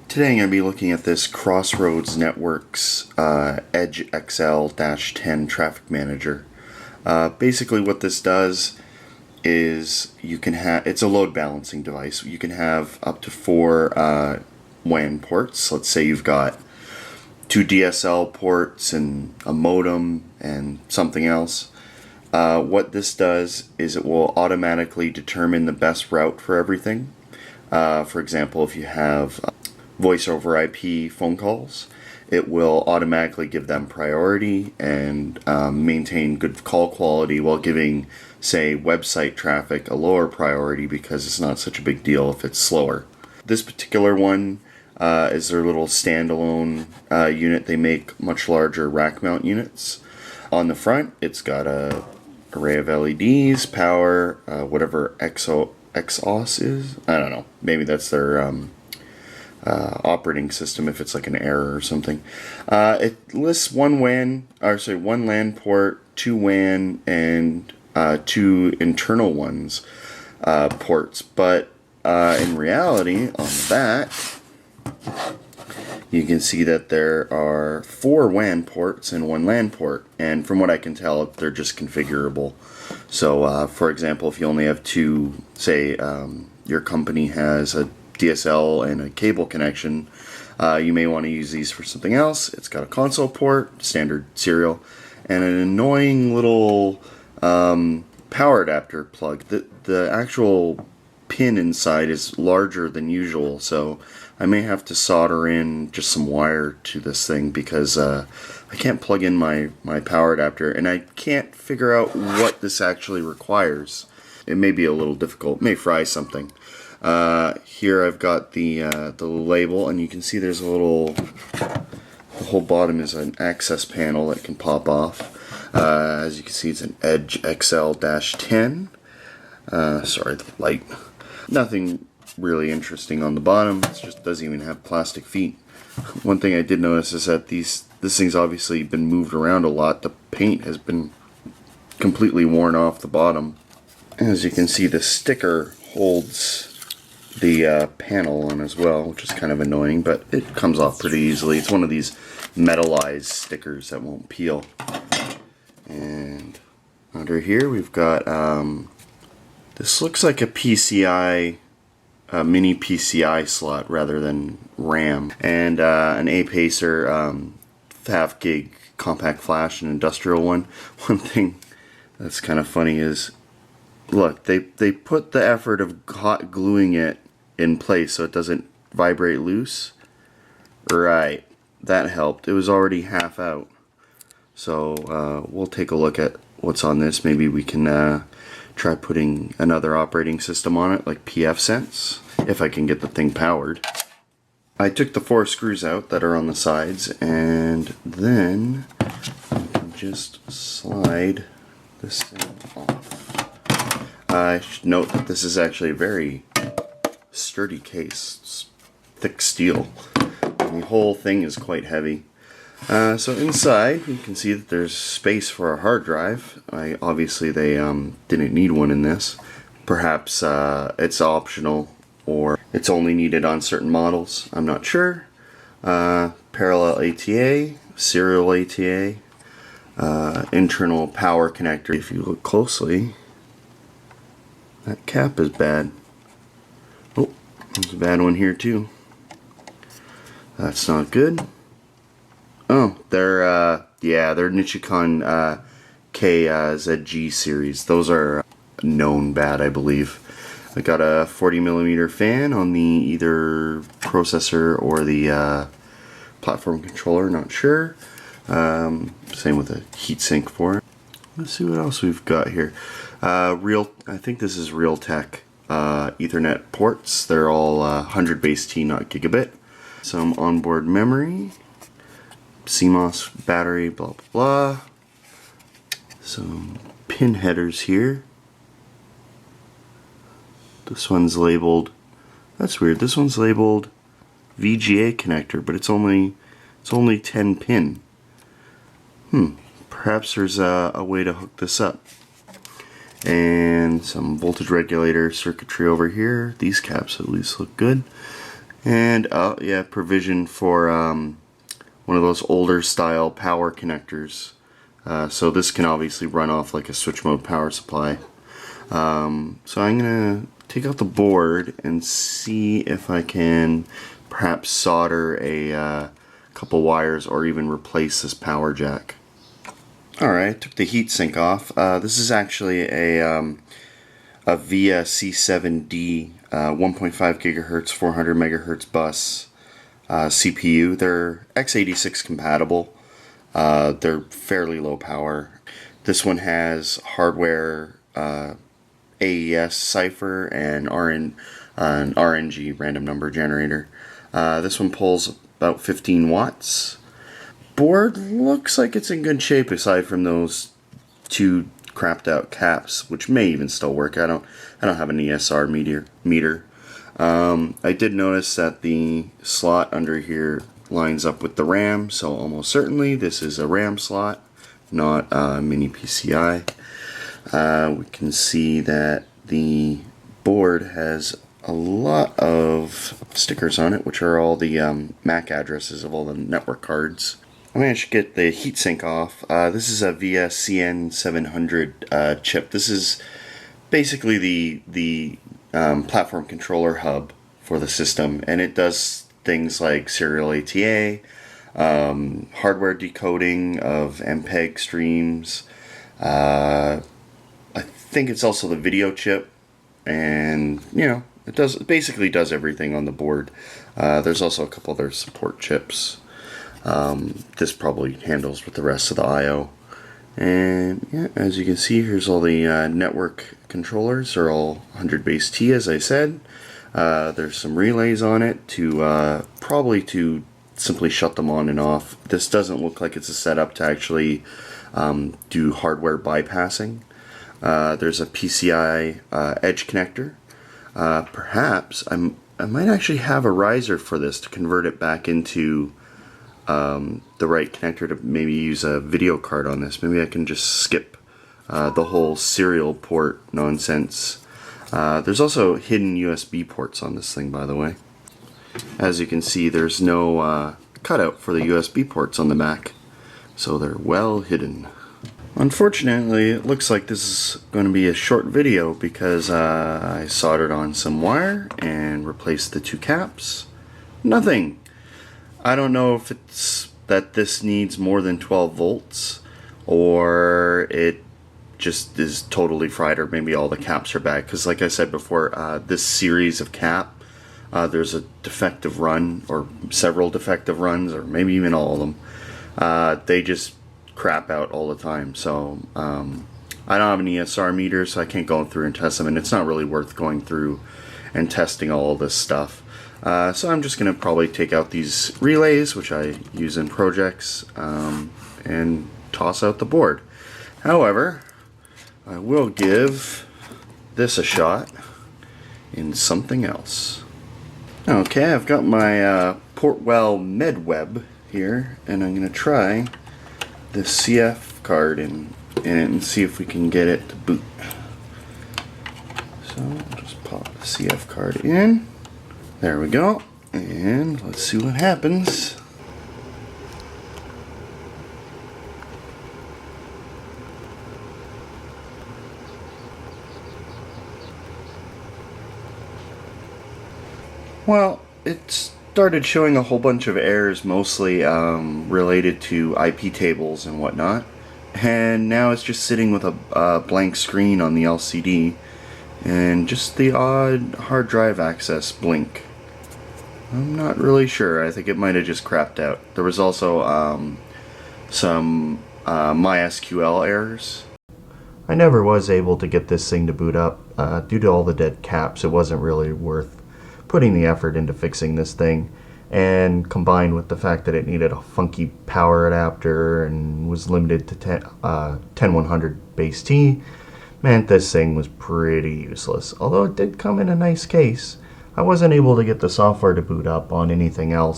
Today I'm going to be looking at this Xroads Networks EDGEXL-10 traffic manager. Basically what this does is it's a load balancing device. You can have up to 4 WAN ports. Let's say you've got 2 DSL ports and a modem and something else. What this does is it will automatically determine the best route for everything. For example, if you have voice over IP phone calls, it will automatically give them priority and maintain good call quality while giving, say, website traffic a lower priority because it's not such a big deal if it's slower. This particular one is their little standalone unit. They make much larger rack mount units. On the front, it's got a array of LEDs, power, whatever XOS is. I don't know. Maybe that's their operating system if it's like an error or something. It lists one LAN port, 2 WAN, and 2 internal ones ports. But in reality, on the back, you can see that there are 4 WAN ports and 1 LAN port, and from what I can tell, they're just configurable. So, for example, if you only have 2, say your company has a DSL and a cable connection, you may want to use these for something else. It's got a console port, standard serial, and an annoying little power adapter plug. The actual pin inside is larger than usual, so I may have to solder in just some wire to this thing because I can't plug in my power adapter, and I can't figure out what this actually requires. It may be a little difficult, it may fry something. Here I've got the label, and you can see there's the whole bottom is an access panel that can pop off. As you can see, it's an EDGEXL-10. Sorry, the light. Nothing really interesting on the bottom. It just doesn't even have plastic feet. One thing I did notice is that this thing's obviously been moved around a lot. The paint has been completely worn off the bottom. As you can see, the sticker holds the panel on as well, which is kind of annoying, but it comes off pretty easily. It's one of these metallized stickers that won't peel. And under here we've got this looks like a PCI, a mini PCI slot rather than RAM, and an A-Pacer 1/2 gig compact flash, an industrial one. One thing that's kind of funny is, look, they put the effort of hot gluing it in place so it doesn't vibrate loose. Right, that helped. It was already half out. So we'll take a look at what's on this. Maybe we can try putting another operating system on it, like pfSense, if I can get the thing powered. I took the 4 screws out that are on the sides, and then I can just slide this thing off. I should note that this is actually a very sturdy case. It's thick steel, and the whole thing is quite heavy. So inside you can see that there's space for a hard drive. Obviously they didn't need one in this. Perhaps it's optional, or it's only needed on certain models. I'm not sure. Parallel ATA, serial ATA, internal power connector. If you look closely, that cap is bad. Oh, there's a bad one here too. That's not good. Oh, they're Nichicon KZG series. Those are known bad, I believe. I got a 40mm fan on the either processor or the platform controller, not sure. Same with a heatsink for it. Let's see what else we've got here. I think this is Realtek Ethernet ports. They're all 100 base T, not gigabit. Some onboard memory, CMOS battery, blah blah blah. Some pin headers here. This one's labeled, that's weird, this one's labeled VGA connector, but it's only 10 pin. Perhaps there's a way to hook this up. And some voltage regulator circuitry over here. These caps at least look good. And yeah, provision for one of those older style power connectors. So this can obviously run off like a switch mode power supply. So I'm gonna take out the board and see if I can perhaps solder a couple wires or even replace this power jack. Alright, took the heatsink off. This is actually a VIA C7D 1.5 gigahertz 400 megahertz bus CPU. They're x86 compatible. They're fairly low power. This one has hardware AES cipher and an RNG random number generator. This one pulls about 15 watts. Board looks like it's in good shape aside from those two crapped out caps, which may even still work. I don't have an ESR meter. I did notice that the slot under here lines up with the RAM, so almost certainly this is a RAM slot, not a mini PCI. We can see that the board has a lot of stickers on it, which are all the MAC addresses of all the network cards. I managed to get the heatsink off. This is a VIA CN700 chip. This is basically the platform controller hub for the system, and it does things like serial ATA, hardware decoding of MPEG streams. I think it's also the video chip, and it basically does everything on the board. There's also a couple other support chips. This probably handles with the rest of the I/O. And yeah, as you can see, here's all the network controllers. They're all 100 base T, as I said. There's some relays on it to probably to simply shut them on and off. This doesn't look like it's a setup to actually do hardware bypassing. There's a PCI edge connector. Perhaps I might actually have a riser for this to convert it back into the right connector to maybe use a video card on this. Maybe I can just skip the whole serial port nonsense. There's also hidden USB ports on this thing, by the way. As you can see, there's no cutout for the USB ports on the Mac, so they're well hidden. Unfortunately, it looks like this is going to be a short video because I soldered on some wire and replaced the two caps. Nothing. I don't know if it's that this needs more than 12 volts or it just is totally fried, or maybe all the caps are bad, because like I said before, this series of cap, there's a defective run or several defective runs, or maybe even all of them. They just crap out all the time. So I don't have an ESR meter, so I can't go through and test them, and it's not really worth going through and testing all of this stuff. So I'm just going to probably take out these relays, which I use in projects, and toss out the board. However, I will give this a shot in something else. Okay, I've got my Portwell MedWeb here, and I'm going to try the CF card in it and see if we can get it to boot. So I'll just pop the CF card in. There we go, and let's see what happens. Well, it started showing a whole bunch of errors, mostly related to IP tables and whatnot, and now it's just sitting with a blank screen on the LCD and just the odd hard drive access blink. I'm not really sure. I think it might have just crapped out. There was also some MySQL errors. I never was able to get this thing to boot up. Due to all the dead caps, it wasn't really worth putting the effort into fixing this thing. And combined with the fact that it needed a funky power adapter and was limited to 10100 base T, meant this thing was pretty useless. Although it did come in a nice case, I wasn't able to get the software to boot up on anything else